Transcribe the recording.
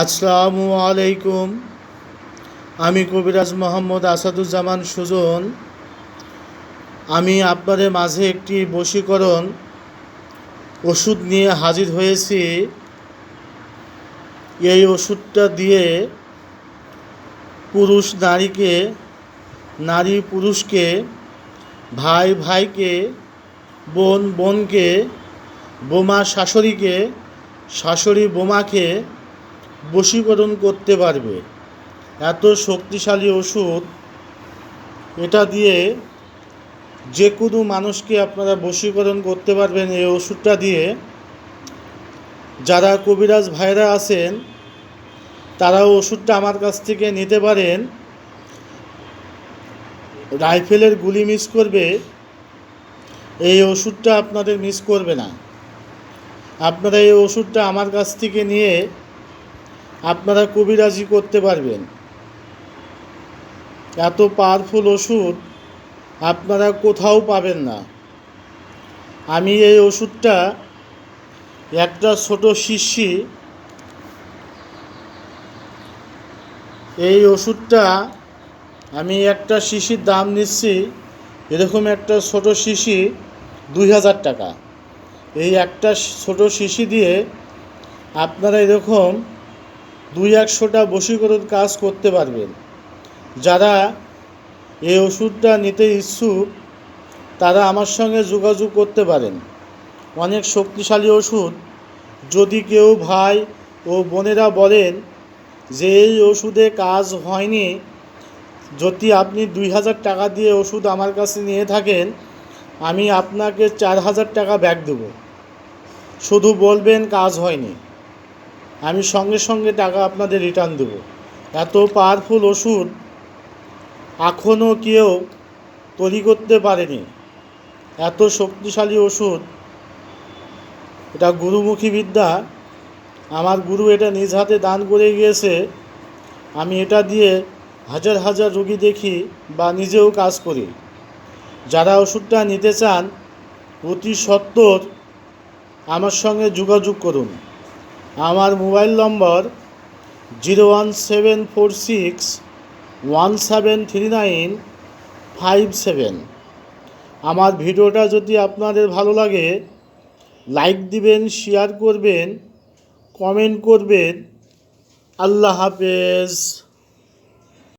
আসসালামু আলাইকুম। আমি কবিরাজ মোহাম্মদ আসাদুজ্জামান সুজন। আমি আপনাদের মাঝে একটি বশীকরণ ওষুধ নিয়ে হাজির হয়েছি। এই ওষুধটা দিয়ে পুরুষ নারীকে, নারী পুরুষকে, ভাই ভাইকে, বোন বোনকে, বোমা শাশুড়িকে, শাশুড়ি বোমাকে বশীকরণ করতে পারবে। এত শক্তিশালী ওষুধ। এটা দিয়ে যে কোনো মানুষকে আপনারা বশীকরণ করতে পারবেন এই ওষুধটা দিয়ে। যারা কবিরাজ ভাইরা আছেন তারাও ওষুধটা আমার কাছ থেকে নিতে পারেন। রাইফেলের গুলি মিস করবে, এই ওষুধটা আপনাদের মিস করবে না। আপনারা এই ওষুধটা আমার কাছ থেকে নিয়ে আপনারা কবিরাজি করতে পারবেন। এত পাওয়ারফুল ওষুধ আপনারা কোথাও পাবেন না। আমি এই ওষুধটা একটা ছোট শিশি, এই ওষুধটা আমি একটা শিশির দাম নিচ্ছি, এরকম একটা ছোট শিশি 2000 টাকা। এই একটা ছোট শিশি দিয়ে আপনারা এরকম 200-100টা বশীকরণ কাজ করতে পারবেন। যারা এই ওষুধটা নিতে ইচ্ছুক তারা আমার সঙ্গে যোগাযোগ করতে পারেন। অনেক শক্তিশালী ওষুধ। যদি কেউ ভাই ও বোনেরা বলেন যে এই ওষুধে কাজ হয়নি, যদি আপনি 2000 টাকা দিয়ে ওষুধ আমার কাছে নিয়ে থাকেন, আমি আপনাকে 4000 টাকা ব্যাক দেব। শুধু বলবেন কাজ হয়নি, আমি সঙ্গে সঙ্গে টাকা আপনাদের রিটার্ন দেব। এত পাওয়ারফুল ওষুধ এখনও কেউ তৈরি করতে পারেনি। এত শক্তিশালী ওষুধ। এটা গুরুমুখী বিদ্যা। আমার গুরু এটা নিজ হাতে দান করে গিয়েছে। আমি এটা দিয়ে হাজার হাজার রোগী দেখি বা নিজেও কাজ করি। যারা ওষুধটা নিতে চান অতি সত্বর আমার সঙ্গে যোগাযোগ করুন। আমার মোবাইল নম্বর 01746173957। আমার ভিডিওটা যদি আপনাদের ভালো লাগে লাইক দিবেন, শেয়ার করবেন, কমেন্ট করবেন। আল্লাহ হাফেজ।